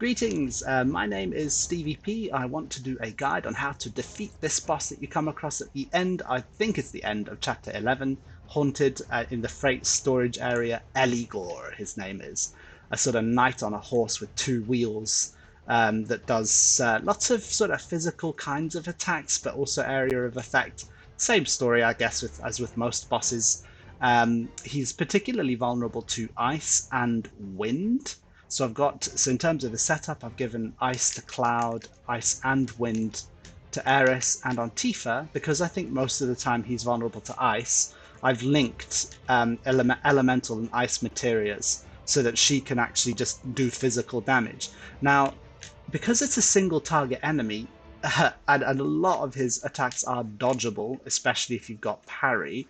Greetings, my name is Stevie P. I want to do a guide on how to defeat this boss that you come across at the end. I think it's the end of chapter 11, haunted in the freight storage area. Eligor, his name is. A sort of knight on a horse with two wheels that does lots of sort of physical kinds of attacks, but also area of effect. Same story, I guess, as with most bosses. He's particularly vulnerable to ice and wind. So in terms of the setup, I've given ice to Cloud, ice and wind to Aeris, and on Tifa, because I think most of the time he's vulnerable to ice, I've linked elemental and ice materias so that she can actually just do physical damage. Now, because it's a single target enemy, and a lot of his attacks are dodgeable, especially if you've got parry,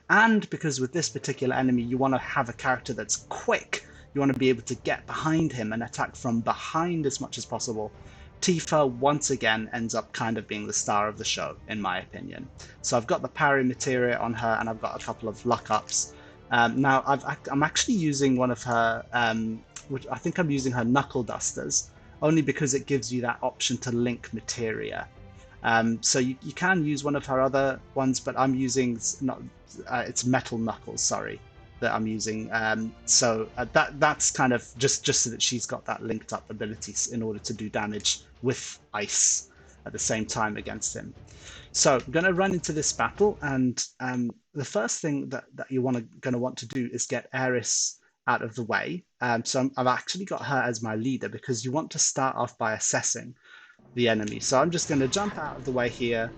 and because with this particular enemy you want to have a character that's quick, you want to be able to get behind him and attack from behind as much as possible. Tifa once again ends up kind of being the star of the show, in my opinion. So I've got the parry materia on her, and I've got a couple of luck ups. Now I'm actually using one of her, which I think I'm using her knuckle dusters, only because it gives you that option to link materia. So you can use one of her other ones, but I'm using it's metal knuckles. Sorry. That I'm using, so that's kind of just so that she's got that linked up abilities in order to do damage with ice at the same time against him. So I'm going to run into this battle, and the first thing that you're going to want to do is get Aeris out of the way. So I've actually got her as my leader because you want to start off by assessing the enemy. So I'm just going to jump out of the way here.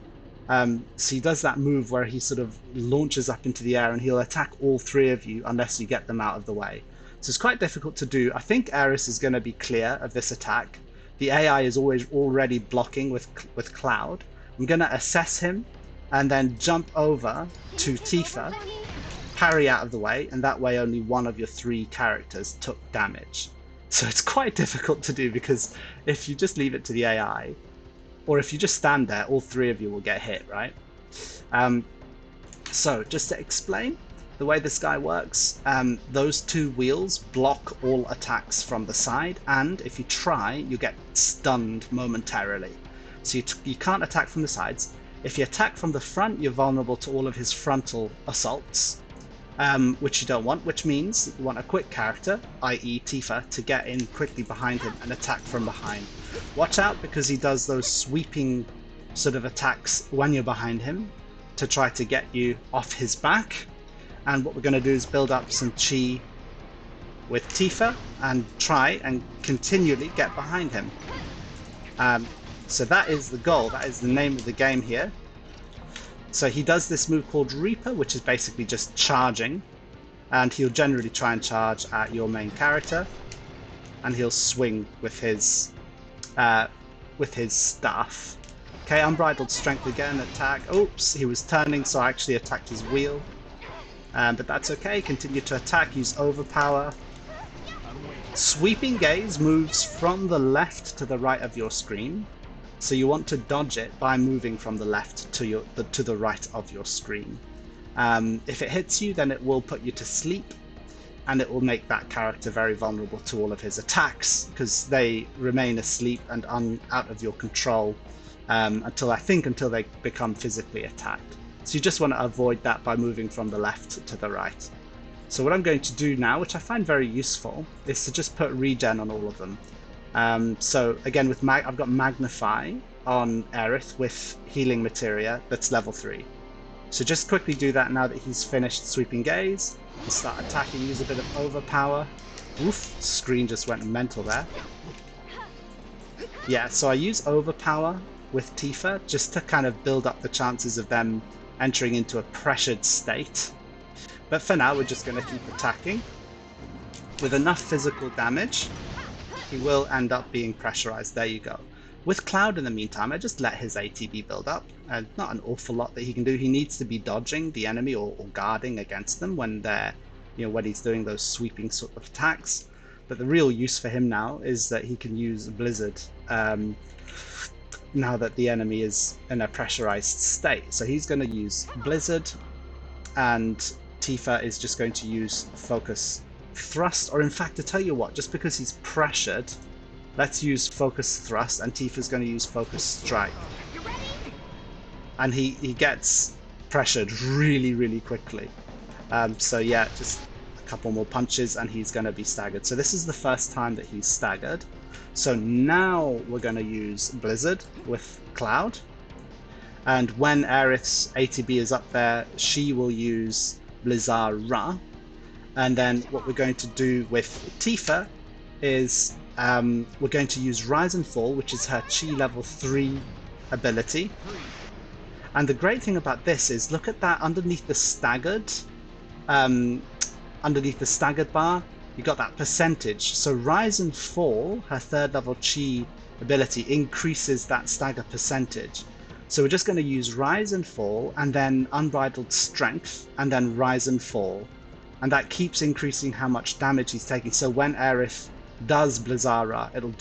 So he does that move where he sort of launches up into the air and he'll attack all three of you unless you get them out of the way. So it's quite difficult to do. I think Aeris is going to be clear of this attack. The AI is already blocking with Cloud. I'm going to assess him and then jump over to Tifa, parry out of the way, and that way only one of your three characters took damage. So it's quite difficult to do because if you just leave it to the AI, or if you just stand there, all three of you will get hit, right? So just to explain the way this guy works, those two wheels block all attacks from the side, and if you try, you get stunned momentarily. So you can't attack from the sides. If you attack from the front, you're vulnerable to all of his frontal assaults, which you don't want, which means you want a quick character, i.e. Tifa, to get in quickly behind him and attack from behind. Watch out because he does those sweeping sort of attacks when you're behind him to try to get you off his back. And what we're going to do is build up some chi with Tifa and try and continually get behind him. So that is the goal, that is the name of the game here. So he does this move called Reaper, which is basically just charging, and he'll generally try and charge at your main character, and he'll swing with his staff. Okay, Unbridled Strength again, attack. Oops, he was turning, so I actually attacked his wheel. But that's okay, continue to attack, use Overpower. Sweeping Gaze moves from the left to the right of your screen. So you want to dodge it by moving from the left to the right of your screen. If it hits you, then it will put you to sleep, and it will make that character very vulnerable to all of his attacks because they remain asleep and out of your control until they become physically attacked. So you just want to avoid that by moving from the left to the right. So what I'm going to do now, which I find very useful, is to just put regen on all of them. So again, I've got Magnify on Aerith with healing materia that's level 3. So just quickly do that now that he's finished Sweeping Gaze. And start attacking, use a bit of Overpower. Oof, screen just went mental there. Yeah, so I use Overpower with Tifa just to kind of build up the chances of them entering into a pressured state. But for now, we're just going to keep attacking. With enough physical damage, he will end up being pressurized. There you go. With Cloud in the meantime, I just let his ATB build up. Not an awful lot that he can do. He needs to be dodging the enemy or guarding against them when when he's doing those sweeping sort of attacks. But the real use for him now is that he can use Blizzard now that the enemy is in a pressurized state. So he's going to use Blizzard, and Tifa is just going to use Focus Thrust, or in fact, to tell you what, just because he's pressured, Let's use Focus Thrust, and Tifa's going to use Focus Strike. And he gets pressured really, really quickly. So yeah, just a couple more punches and he's going to be staggered. So this is the first time that he's staggered. So now we're going to use Blizzard with Cloud. And when Aerith's ATB is up there, she will use Blizzara. And then what we're going to do with Tifa is we're going to use Rise and Fall, which is her Chi level 3 ability. And the great thing about this is, look at that underneath the staggered bar, you got that percentage. So Rise and Fall, her 3rd level Chi ability, increases that stagger percentage. So we're just going to use Rise and Fall, and then Unbridled Strength, and then Rise and Fall. And that keeps increasing how much damage he's taking. So when Aerith does Blizzara, it'll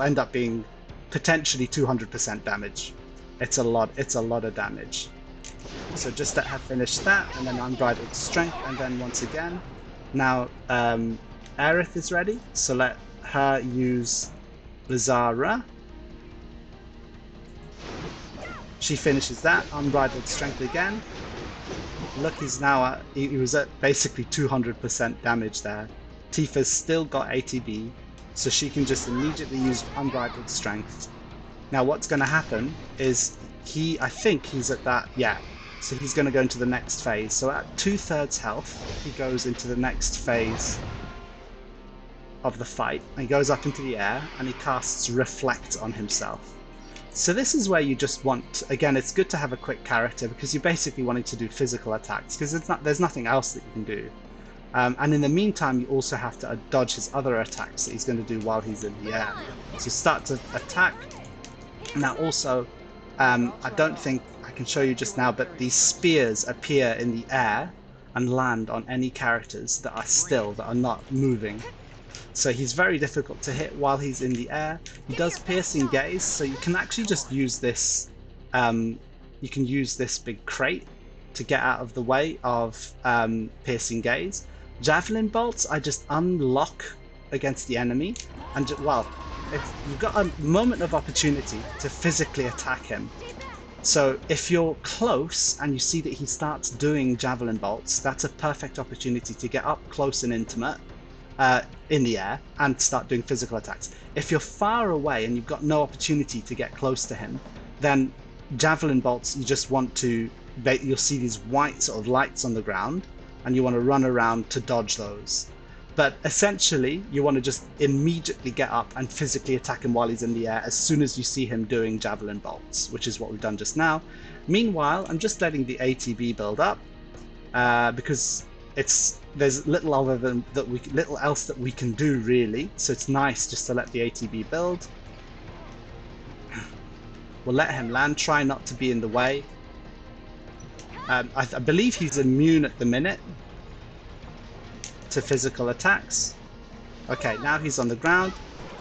end up being potentially 200% damage. It's a lot of damage. So just let her finish that, and then Unbridled Strength, and then once again. Now Aerith is ready, so let her use Blizzara. She finishes that, Unbridled Strength again. Look, he was at basically 200% damage there. Tifa's still got ATB, so she can just immediately use Unbridled Strength. Now what's going to happen is I think he's at that, yeah, so he's going to go into the next phase. So at 2/3 health, he goes into the next phase of the fight. He goes up into the air and he casts Reflect on himself. So this is where you just want, again, it's good to have a quick character because you're basically wanting to do physical attacks because there's nothing else that you can do. And in the meantime, you also have to dodge his other attacks that he's going to do while he's in the air. So start to attack. Now also, I don't think I can show you just now, but these spears appear in the air and land on any characters that are not moving. So he's very difficult to hit while he's in the air. He does Piercing Gaze, so you can actually just use this. You can use this big crate to get out of the way of Piercing Gaze. Javelin Bolts, I just unlock against the enemy, and you've got a moment of opportunity to physically attack him. So if you're close and you see that he starts doing Javelin Bolts, that's a perfect opportunity to get up close and intimate in the air and start doing physical attacks. If you're far away and you've got no opportunity to get close to him, then Javelin Bolts, you'll see these white sort of lights on the ground and you want to run around to dodge those. But essentially, you want to just immediately get up and physically attack him while he's in the air as soon as you see him doing Javelin Bolts, which is what we've done just now. Meanwhile, I'm just letting the ATB build up because there's little else that we can do really. So it's nice just to let the ATB build. We'll let him land. Try not to be in the way. I believe he's immune at the minute to physical attacks. Okay, now he's on the ground.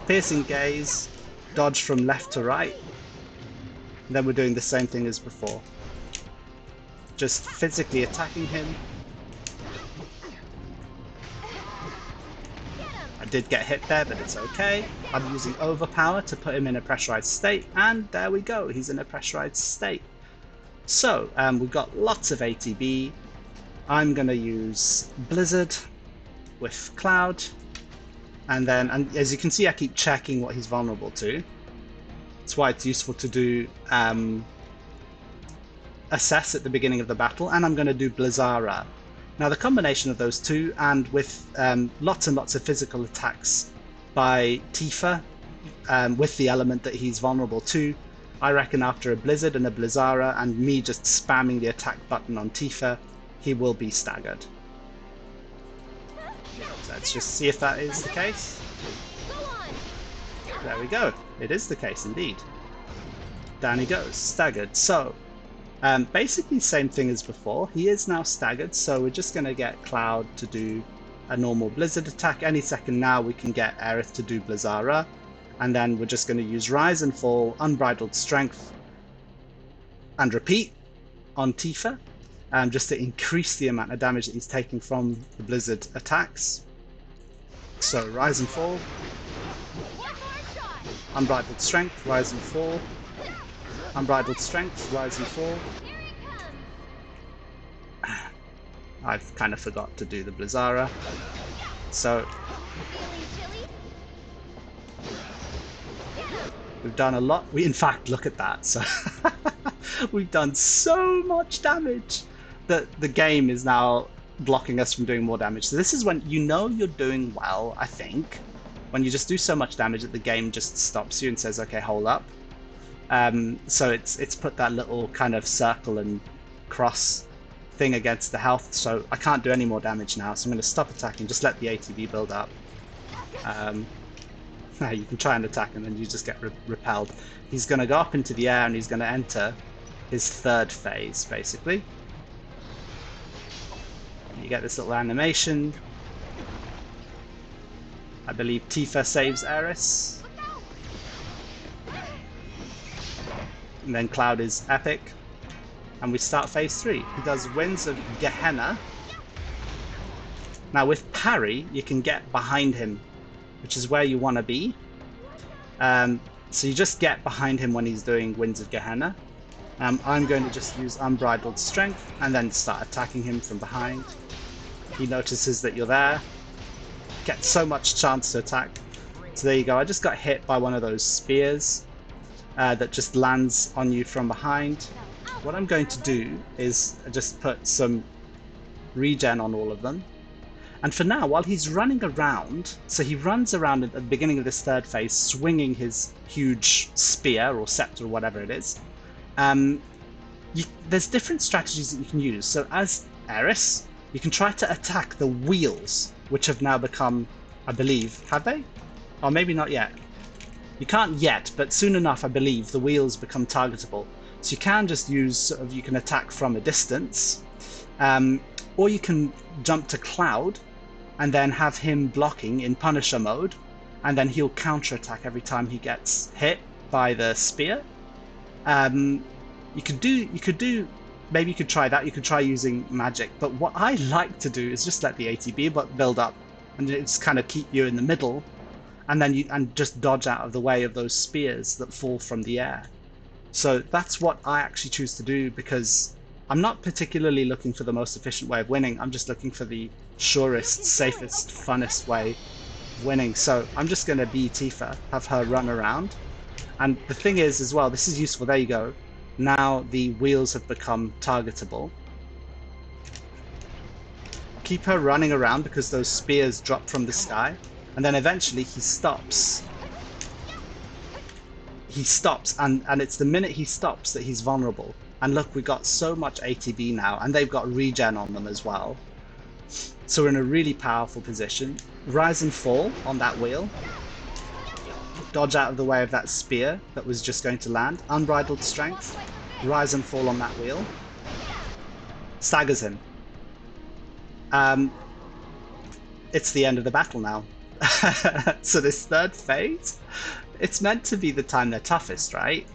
Piercing Gaze, dodge from left to right. And then we're doing the same thing as before. Just physically attacking him. I did get hit there, but it's okay. I'm using Overpower to put him in a pressurized state, and there we go, he's in a pressurized state. So, we've got lots of ATB. I'm going to use Blizzard with Cloud, and as you can see, I keep checking what he's vulnerable to. That's why it's useful to do Assess at the beginning of the battle, and I'm going to do Blizzara. Now the combination of those two, and with lots and lots of physical attacks by Tifa, with the element that he's vulnerable to, I reckon after a Blizzard and a Blizzara and me just spamming the attack button on Tifa, he will be staggered. Let's just see if that is the case. There we go. It is the case indeed. Down he goes, staggered. So, basically same thing as before. He is now staggered, so we're just going to get Cloud to do a normal Blizzard attack. Any second now we can get Aerith to do Blizzara. And then we're just going to use Rise and Fall, Unbridled Strength, and Repeat on Tifa, just to increase the amount of damage that he's taking from the Blizzard attacks. So Rise and Fall, Unbridled Strength, Rise and Fall. Unbridled Strength, Rise and Fall. I've kind of forgot to do the Blizzara. So we've done a lot. We, in fact, look at that. So we've done so much damage that the game is now blocking us from doing more damage. So this is when you know you're doing well, I think, when you just do so much damage that the game just stops you and says, okay, hold up. So it's put that little kind of circle and cross thing against the health, so I can't do any more damage now, so I'm going to stop attacking, just let the ATB build up. You can try and attack and then you just get repelled. He's going to go up into the air and he's going to enter his third phase, basically. You get this little animation. I believe Tifa saves Eris. And then Cloud is epic. And we start phase 3. He does Winds of Gehenna. Now with parry, you can get behind him, which is where you want to be. So you just get behind him when he's doing Winds of Gehenna. I'm going to just use Unbridled Strength and then start attacking him from behind. He notices that you're there. Gets so much chance to attack. So there you go. I just got hit by one of those spears that just lands on you from behind. What I'm going to do is just put some regen on all of them. And for now, while he's running around, so he runs around at the beginning of this third phase, swinging his huge spear or scepter or whatever it is. There's different strategies that you can use. So as Eris, you can try to attack the wheels, which have now become, I believe, have they? Or maybe not yet. You can't yet, but soon enough, I believe, the wheels become targetable. So you can just use, you can attack from a distance, or you can jump to Cloud and then have him blocking in Punisher mode, and then he'll counterattack every time he gets hit by the spear. Maybe you could try that. You could try using magic, but what I like to do is just let the ATB build up, and just kind of keep you in the middle, and then just dodge out of the way of those spears that fall from the air. So that's what I actually choose to do, because I'm not particularly looking for the most efficient way of winning. I'm just looking for the surest, safest, funnest way of winning. So I'm just going to be Tifa, have her run around. And the thing is as well, this is useful. There you go. Now the wheels have become targetable. Keep her running around because those spears drop from the sky. And then eventually he stops. And it's the minute he stops that he's vulnerable. And look, we got so much ATB now, and they've got regen on them as well. So we're in a really powerful position. Rise and fall on that wheel. Dodge out of the way of that spear that was just going to land. Unbridled Strength. Rise and fall on that wheel. Staggers him. It's the end of the battle now. So this third phase, it's meant to be the time they're toughest, right?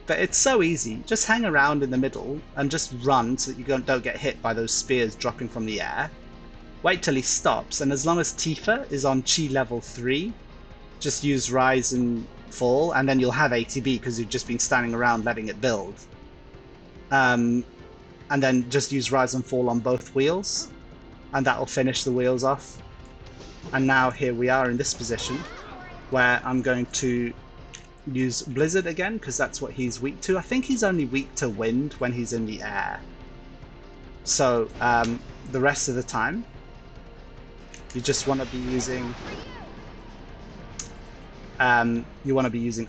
But it's so easy. Just hang around in the middle and just run so that you don't get hit by those spears dropping from the air. Wait till he stops, and as long as Tifa is on Chi level 3, just use Rise and Fall, and then you'll have ATB because you've just been standing around letting it build. And then just use Rise and Fall on both wheels, and that'll finish the wheels off. And now here we are in this position where I'm going to use Blizzard again because that's what he's weak to. I think he's only weak to wind when he's in the air. So the rest of the time you just want to be using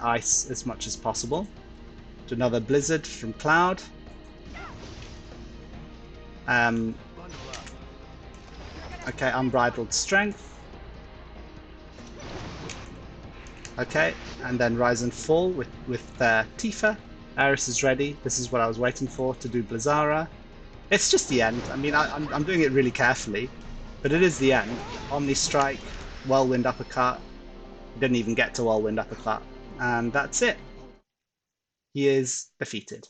ice as much as possible. Do another Blizzard from Cloud. Okay, Unbridled Strength. Okay, and then Rise and Fall with Tifa. Eris is ready. This is what I was waiting for, to do Blizzara. It's just the end. I mean, I'm doing it really carefully, but it is the end. Omni Strike, Whirlwind Uppercut. Didn't even get to Whirlwind Uppercut. And that's it. He is defeated.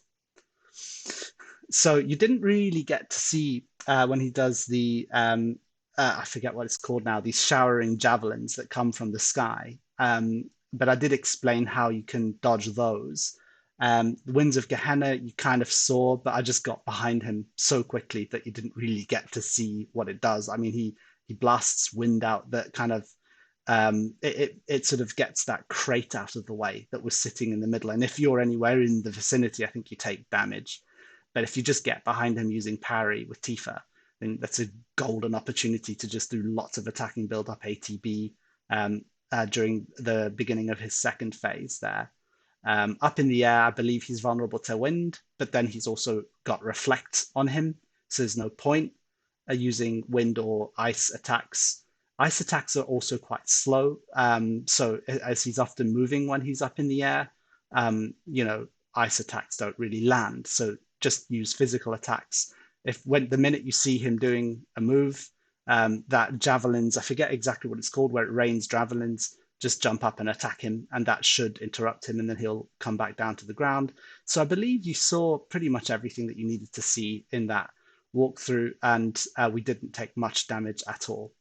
So you didn't really get to see when he does the, I forget what it's called now, these showering javelins that come from the sky. but I did explain how you can dodge those. The Winds of Gehenna you kind of saw, but I just got behind him so quickly that you didn't really get to see what it does. I mean, he blasts wind out that kind of it sort of gets that crate out of the way that was sitting in the middle. And if you're anywhere in the vicinity, I think you take damage. But if you just get behind him using parry with Tifa, then that's a golden opportunity to just do lots of attacking, build up ATB during the beginning of his second phase there. Up in the air, I believe he's vulnerable to wind, but then he's also got reflect on him, so there's no point using wind or ice attacks. Ice attacks are also quite slow, so as he's often moving when he's up in the air, ice attacks don't really land. So just use physical attacks. If when the minute you see him doing a move, that javelins, I forget exactly what it's called, where it rains javelins, just jump up and attack him, and that should interrupt him, and then he'll come back down to the ground. So I believe you saw pretty much everything that you needed to see in that walkthrough, and we didn't take much damage at all.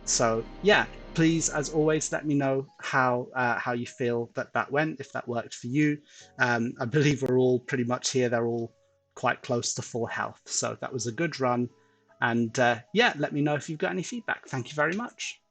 So yeah, please, as always, let me know how you feel that that went, if that worked for you. I believe we're all pretty much here. They're all quite close to full health, so that was a good run. And yeah, let me know if you've got any feedback. Thank you very much.